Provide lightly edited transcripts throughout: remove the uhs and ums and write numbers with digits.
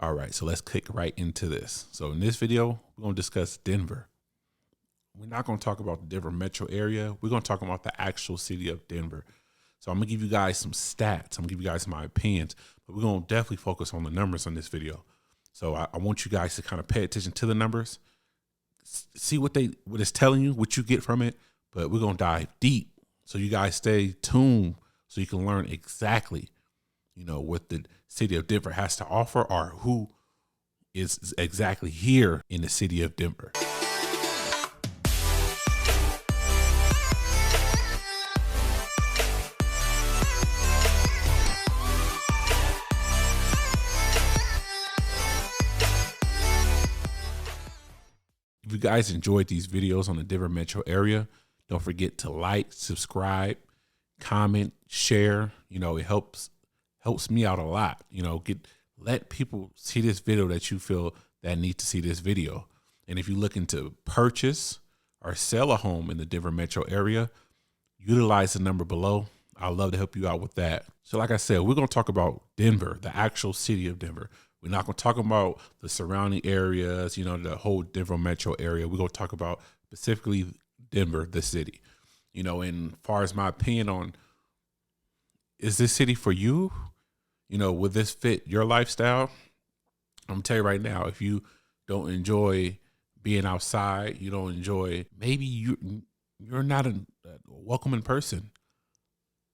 All right, so let's kick right into this. So in this video, we're going to discuss Denver. We're not going to talk about the Denver metro area. We're going to talk about the actual city of Denver. So I'm going to give you guys some stats. I'm going to give you guys my opinions, but we're going to definitely focus on the numbers on this video. So I want you guys to kind of pay attention to the numbers, see what it's telling you, what you get from it, but we're going to dive deep. So you guys stay tuned so you can learn exactly, what the city of Denver has to offer or who is exactly here in the city of Denver. If you guys enjoyed these videos on the Denver metro area, don't forget to like, subscribe, comment, share. It helps me out a lot. Let people see this video that you feel that need to see this video. And if you're looking to purchase or sell a home in the Denver metro area, utilize the number below. I'd love to help you out with that. So like I said, we're going to talk about Denver, the actual city of Denver. We're not going to talk about the surrounding areas, the whole Denver metro area. We're going to talk about specifically Denver, the city. And as far as my opinion on, is this city for you? Would this fit your lifestyle? I'm gonna tell you right now, if you don't enjoy being outside, you don't enjoy, maybe you're not a welcoming person,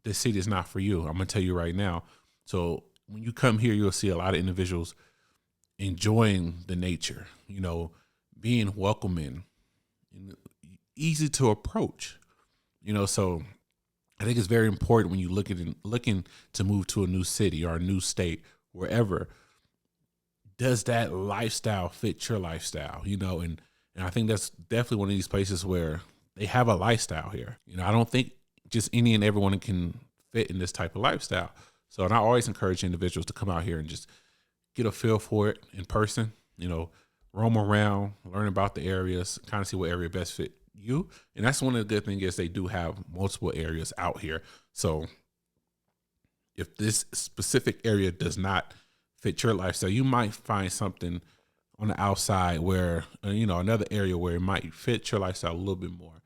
this city is not for you. I'm gonna tell you right now. So when you come here, you'll see a lot of individuals enjoying the nature, being welcoming, easy to approach, so I think it's very important when you looking to move to a new city or a new state, wherever, does that lifestyle fit your lifestyle, and I think that's definitely one of these places where they have a lifestyle here. I don't think just any and everyone can fit in this type of lifestyle. So, and I always encourage individuals to come out here and just get a feel for it in person, roam around, learn about the areas, kind of see what area best fit you. And that's one of the good things is they do have multiple areas out here. So if this specific area does not fit your lifestyle, you might find something on the outside where, another area where it might fit your lifestyle a little bit more.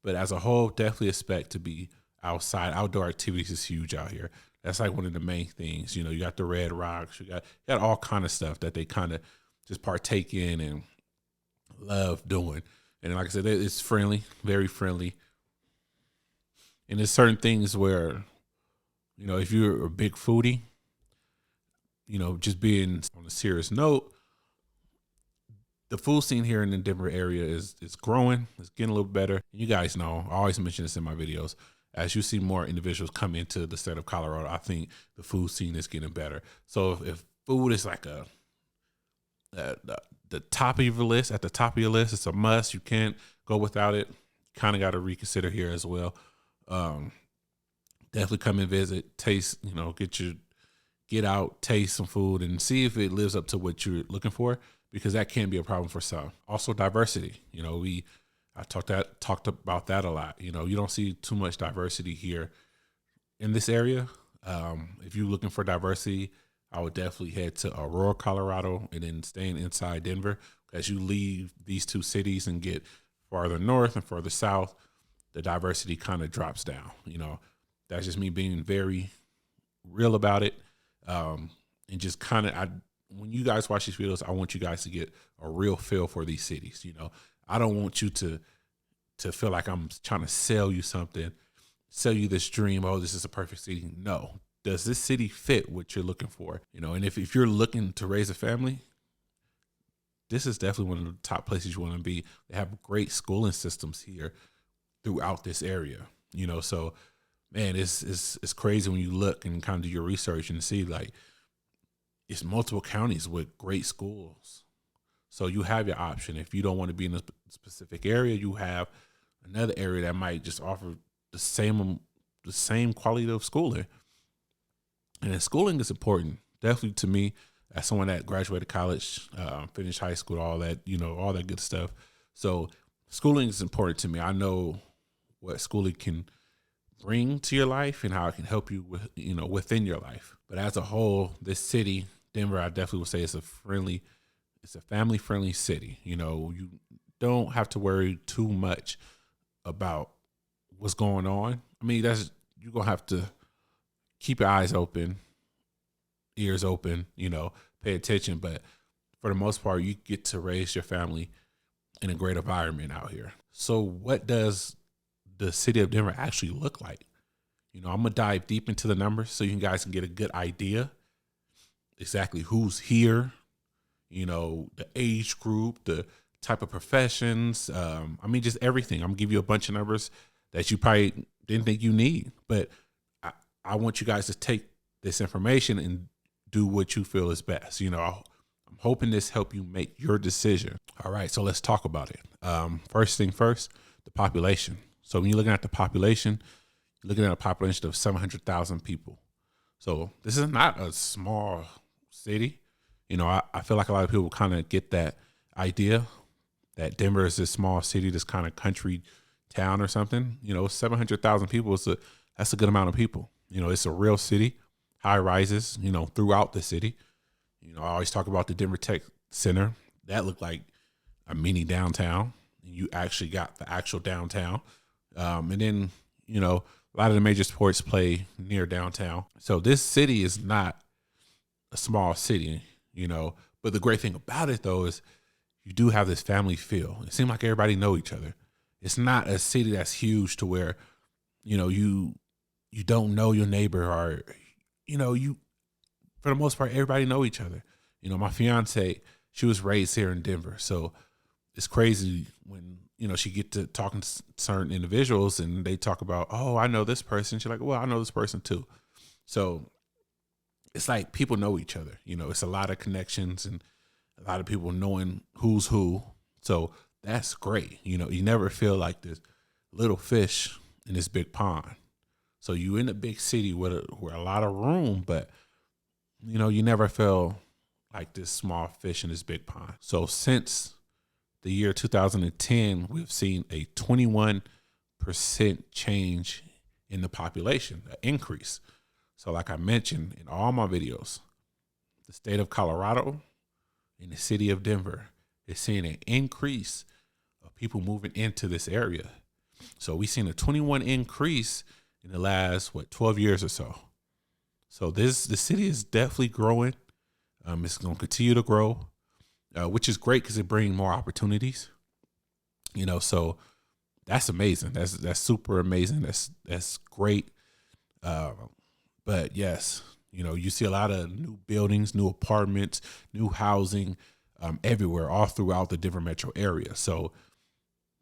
But as a whole, definitely expect to be outside. Outdoor activities is huge out here. That's like one of the main things. You got the Red Rocks, you got all kind of stuff that they kind of just partake in and love doing. And like I said, it's friendly, very friendly. And there's certain things where, if you're a big foodie, just being on a serious note, the food scene here in the Denver area is growing. It's getting a little better. You guys know, I always mention this in my videos. As you see more individuals come into the state of Colorado, I think the food scene is getting better. So if food is like the top of your list, at the top of your list, it's a must. You can't go without it. Kind of got to reconsider here as well. Definitely come and visit, taste, get out, taste some food and see if it lives up to what you're looking for, because that can be a problem for some. Also diversity. I talked about that a lot. You don't see too much diversity here in this area. If you're looking for diversity, I would definitely head to Aurora, Colorado, and then staying inside Denver. As you leave these two cities and get farther north and further south, the diversity kind of drops down. That's just me being very real about it. And just kind of, when you guys watch these videos, I want you guys to get a real feel for these cities. I don't want you to feel like I'm trying to sell you something, sell you this dream. Oh, this is a perfect city. No. Does this city fit what you're looking for? And if you're looking to raise a family, this is definitely one of the top places you want to be. They have great schooling systems here throughout this area. So man, it's crazy when you look and kind of do your research and see like it's multiple counties with great schools. So you have your option. If you don't want to be in a specific area, you have another area that might just offer the same quality of schooling. And schooling is important, definitely to me, as someone that graduated college, finished high school, all that, all that good stuff. So schooling is important to me. I know what schooling can bring to your life and how it can help you with, within your life. But as a whole, this city Denver, I definitely would say it's a family friendly city. You know, you don't have to worry too much about what's going on. I mean, you're gonna have to keep your eyes open, ears open, you know, pay attention. But for the most part, you get to raise your family in a great environment out here. So what does the city of Denver actually look like? You know, I'm gonna dive deep into the numbers so you guys can get a good idea exactly who's here, you know, the age group, the type of professions. I mean, just everything. I'm gonna give you a bunch of numbers that you probably didn't think you need, but I want you guys to take this information and do what you feel is best. You know, I'm hoping this help you make your decision. All right, so let's talk about it. First thing first, the population. So when you're looking at the population, you're looking at a population of 700,000 people. So this is not a small city. You know, I feel like a lot of people kind of get that idea that Denver is this small city, this kind of country town or something. You know, 700,000 people that's a good amount of people. You know, it's a real city, high rises, you know, throughout the city. You know, I always talk about the Denver Tech Center. That looked like a mini downtown. You actually got the actual downtown. And then, you know, a lot of the major sports play near downtown. So this city is not a small city, you know. But the great thing about it, though, is you do have this family feel. It seems like everybody know each other. It's not a city that's huge to where, you know, you don't know your neighbor, or, you know, for the most part, everybody know each other. You know, my fiance, she was raised here in Denver. So it's crazy when, you know, she get to talking to certain individuals and they talk about, oh, I know this person. She's like, well, I know this person too. So it's like people know each other. You know, it's a lot of connections and a lot of people knowing who's who. So that's great. You know, you never feel like this little fish in this big pond. So you in a big city with a lot of room, but, you know, you never feel like this small fish in this big pond. So since the year 2010, we've seen a 21% change in the population, an increase. So like I mentioned in all my videos, the state of Colorado and the city of Denver is seeing an increase of people moving into this area. So we've seen a 21 increase in the last, 12 years or so. So the city is definitely growing. It's going to continue to grow, which is great because it brings more opportunities. You know, so that's amazing. That's super amazing. That's great. But yes, you know, you see a lot of new buildings, new apartments, new housing everywhere, all throughout the Denver metro area. So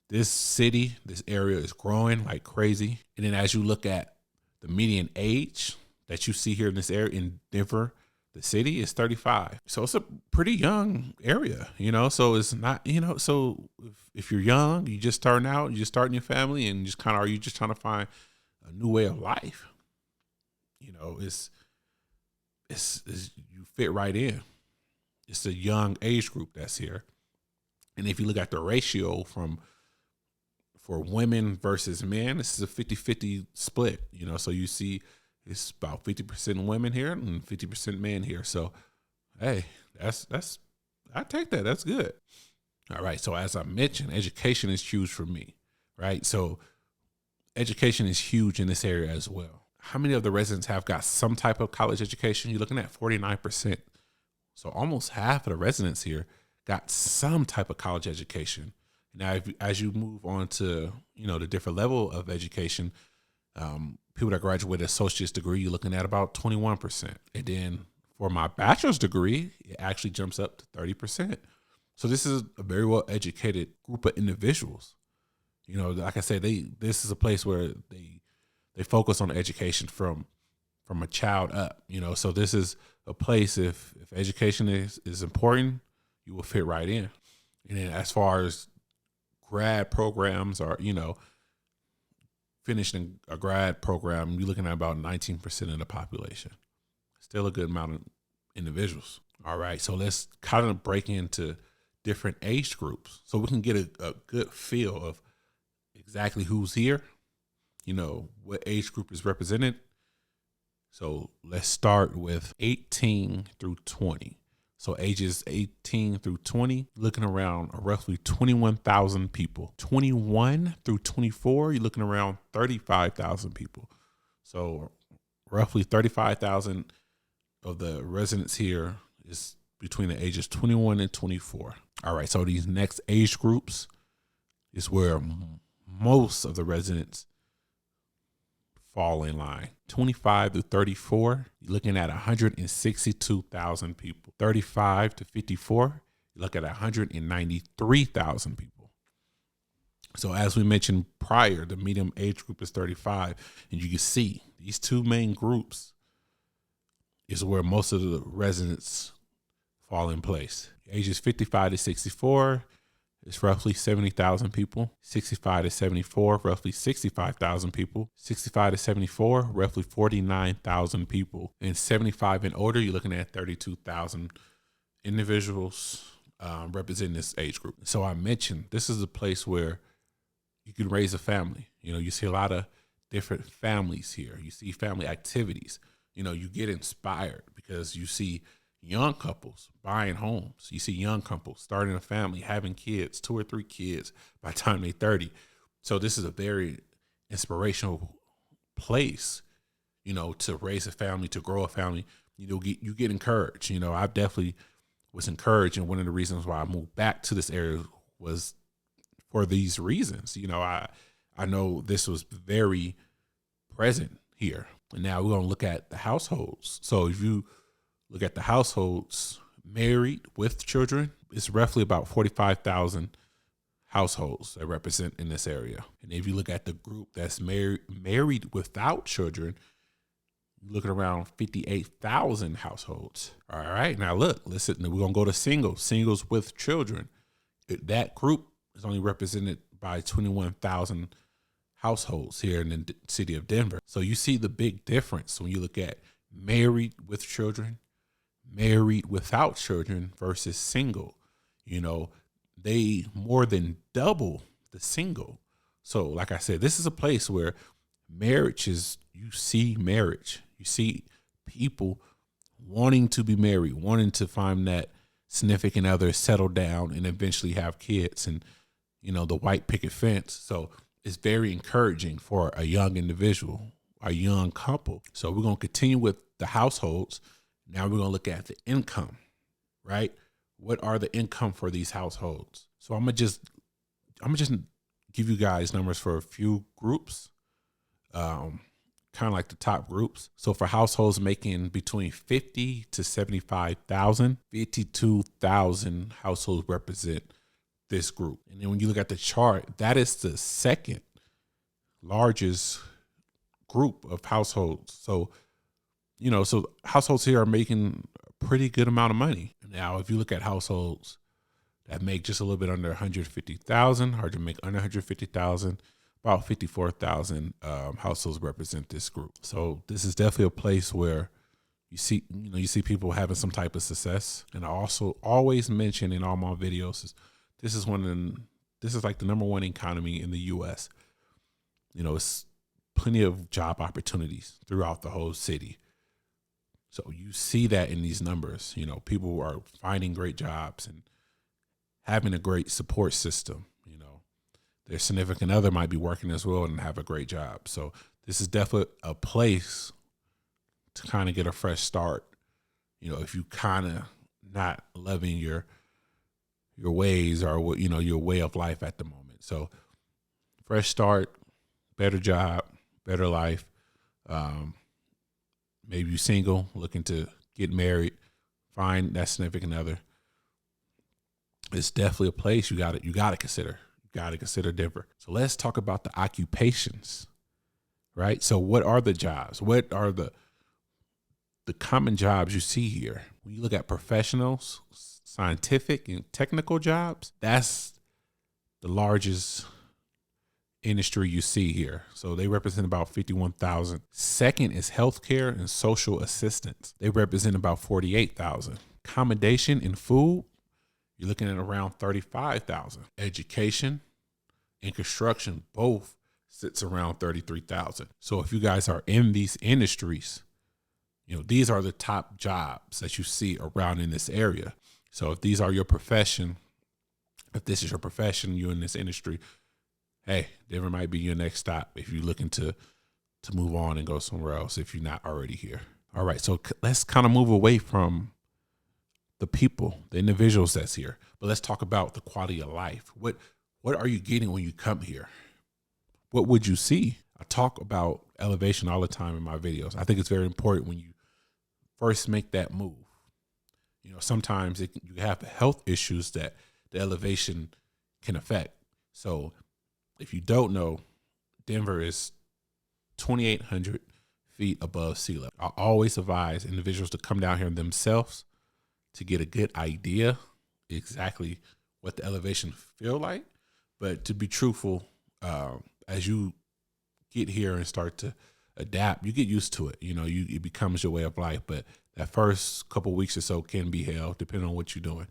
this city, this area is growing like crazy. And then as you look at the median age that you see here in this area in Denver, the city is 35. So it's a pretty young area, you know, so it's not, you know, so if you're young, you just starting out, you just starting your family and just kind of, are you just trying to find a new way of life? You know, it's you fit right in. It's a young age group that's here. And if you look at the ratio for women versus men, this is a 50-50 split, you know, so you see it's about 50% women here and 50% men here. So, hey, that's I take that. That's good. All right. So as I mentioned, education is huge for me, right? So education is huge in this area as well. How many of the residents have got some type of college education? You're looking at 49%. So almost half of the residents here got some type of college education. Now, as you move on to, you know, the different level of education, people that graduate with an associate's degree, you're looking at about 21%. And then for my bachelor's degree, it actually jumps up to 30%. So this is a very well educated group of individuals. You know, like I said, this is a place where they focus on education from a child up, you know. So this is a place, if education is important, you will fit right in. And then as far as grad programs are, you know, finishing a grad program, you're looking at about 19% of the population. Still a good amount of individuals. All right, so let's kind of break into different age groups so we can get a good feel of exactly who's here, you know, what age group is represented, So let's start with 18 through 20. So ages 18 through 20, looking around roughly 21,000 people. 21 through 24, you're looking around 35,000 people. So roughly 35,000 of the residents here is between the ages 21 and 24. All right, so these next age groups is where most of the residents fall in line. 25 to 34, you're looking at 162,000 people. 35 to 54, you look at 193,000 people. So as we mentioned prior, the medium age group is 35, and you can see these two main groups is where most of the residents fall in place. Ages 55 to 64, it's roughly 70,000 people. 65 to 74, roughly 65,000 people. 65 to 74, roughly 49,000 people. And 75 and older, you're looking at 32,000 individuals representing this age group. So I mentioned this is a place where you can raise a family. You know, you see a lot of different families here. You see family activities. You know, you get inspired because you see young couples buying homes. You see young couples starting a family, having kids, 2 or 3 kids by the time they're 30. So this is a very inspirational place, you know, to raise a family, to grow a family. You know, you get encouraged. You know, I definitely was encouraged, and one of the reasons why I moved back to this area was for these reasons. You know, I know this was very present here. And now we're going to look at the households. So if you look at the households married with children, it's roughly about 45,000 households that represent in this area. And if you look at the group that's married without children, you're looking around 58,000 households. All right, now look, listen, we're going to go to singles with children. That group is only represented by 21,000 households here in the city of Denver. So you see the big difference when you look at married with children, married without children versus single. You know, they more than double the single. So like I said, this is a place where marriage is, you see marriage. You see people wanting to be married, wanting to find that significant other, settle down, and eventually have kids, and, you know, the white picket fence. So it's very encouraging for a young individual, a young couple. So we're going to continue with the households. Now we're going to look at the income, right? What are the income for these households? So I'm gonna just give you guys numbers for a few groups, kind of like the top groups. So for households making between 50 to 75,000, 52,000 households represent this group. And then when you look at the chart, that is the second largest group of households. So, you know, so households here are making a pretty good amount of money. Now, if you look at households that make just a little bit under 150,000, hard to make under 150,000, about 54,000 households represent this group. So this is definitely a place where you see people having some type of success. And I also always mention in all my videos, this is like the #1 economy in the U.S. You know, it's plenty of job opportunities throughout the whole city. So you see that in these numbers. You know, people are finding great jobs and having a great support system. You know, their significant other might be working as well and have a great job. So this is definitely a place to kind of get a fresh start. You know, if you kind of not loving your ways or what, you know, your way of life at the moment. So fresh start, better job, better life. Maybe you're single, looking to get married, find that significant other. It's definitely a place you got to consider. You got to consider Denver. So let's talk about the occupations, right? So what are the jobs? What are the common jobs you see here? When you look at professionals, scientific and technical jobs, that's the largest industry you see here. So they represent about 51,000. Second is healthcare and social assistance. They represent about 48,000. Accommodation and food, you're looking at around 35,000. Education and construction both sits around 33,000. So if you guys are in these industries, these are the top jobs that you see around in this area. So if these are your profession, if this is your profession, you're in this industry, hey, Denver might be your next stop if you're looking to move on and go somewhere else if you're not already here. All right, so let's kind of move away from the people, the individuals that's here, but let's talk about the quality of life. What are you getting when you come here? What would you see? I talk about elevation all the time in my videos. I think it's very important when you first make that move. Sometimes you have health issues that the elevation can affect. So if you don't know, Denver is 2,800 feet above sea level. I always advise individuals to come down here themselves to get a good idea exactly what the elevation feel like. But to be truthful, as you get here and start to adapt, you get used to it. It becomes your way of life. But that first couple weeks or so can be hell, depending on what you're doing.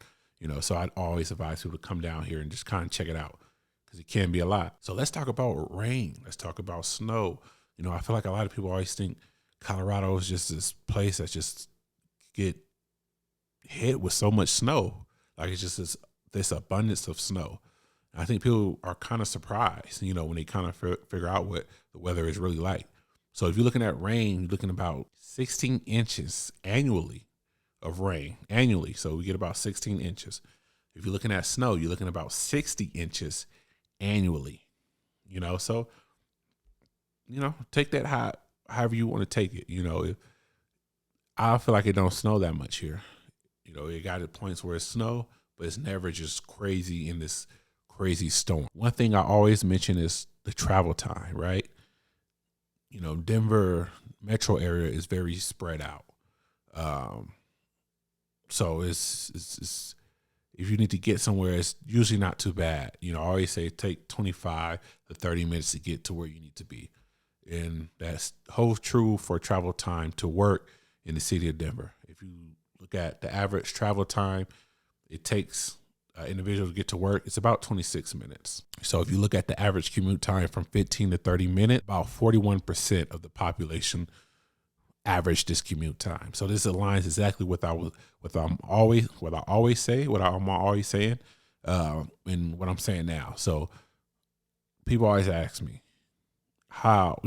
So I'd always advise people to come down here and just kind of check it out because it can be a lot. So let's talk about rain. Let's talk about snow. I feel like a lot of people always think Colorado is just this place that just get hit with so much snow. Like it's just this abundance of snow. I think people are kind of surprised, when they kind of figure out what the weather is really like. So if you're looking at rain, you're looking about 16 inches annually of rain annually. So we get about 16 inches. If you're looking at snow, you're looking at about 60 inches annually, so, take that however you want to take it. I feel like it don't snow that much here. It got at points where it's snow, but it's never just crazy in this crazy storm. One thing I always mention is the travel time, right? Denver metro area is very spread out. So it's if you need to get somewhere, it's usually not too bad. I always say take 25 to 30 minutes to get to where you need to be. And that's holds true for travel time to work in the city of Denver. If you look at the average travel time, it takes individuals to get to work, it's about 26 minutes. So if you look at the average commute time from 15 to 30 minutes, about 41% of the population average this commute time. So this aligns exactly with what I'm always saying, and what I'm saying now. So people always ask me, what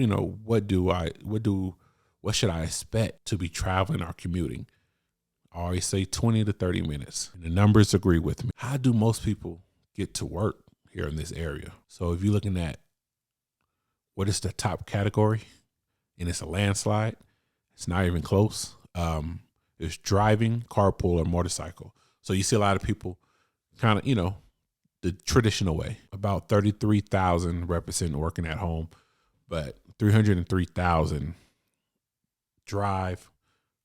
should I expect to be traveling or commuting? I always say 20 to 30 minutes. And the numbers agree with me. How do most people get to work here in this area? So if you're looking at what is the top category, and it's a landslide, it's not even close. It's driving, carpool, or motorcycle. So you see a lot of people kind of, the traditional way. About 33,000 represent working at home, but 303,000 drive,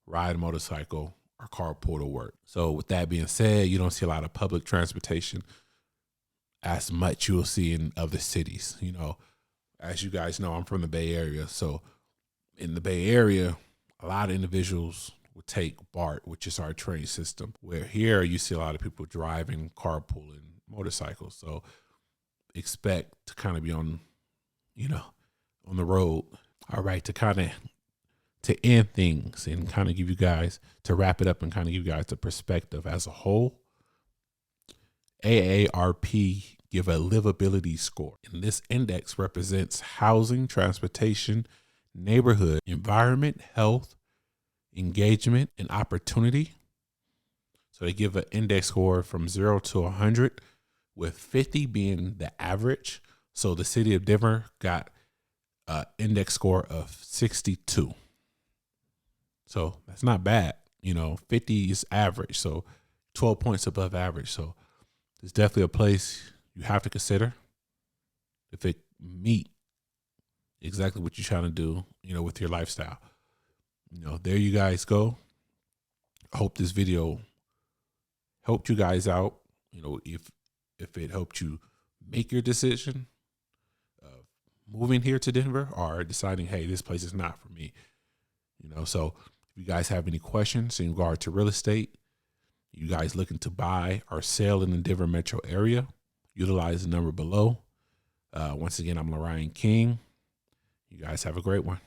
ride a motorcycle, or carpool to work. So with that being said, you don't see a lot of public transportation as much you'll see in other cities. As you guys know, I'm from the Bay Area. So in the Bay Area, a lot of individuals would take BART, which is our train system, where here you see a lot of people driving, carpooling, motorcycles. So expect to kind of be on the road. All right, to end things and kind of give you guys, to wrap it up and kind of give you guys the perspective as a whole, AARP give a livability score. And this index represents housing, transportation, neighborhood, environment, health, engagement, and opportunity. So they give an index score from 0 to 100, with 50 being the average. So the city of Denver got an index score of 62. So that's not bad. 50 is average. So 12 points above average. So it's definitely a place you have to consider if it meet exactly what you're trying to do, with your lifestyle. There you guys go. I hope this video helped you guys out. If it helped you make your decision of moving here to Denver or deciding, hey, this place is not for me. So if you guys have any questions in regard to real estate, you guys looking to buy or sell in the Denver metro area, utilize the number below. Once again, I'm LaRyan King. You guys have a great one.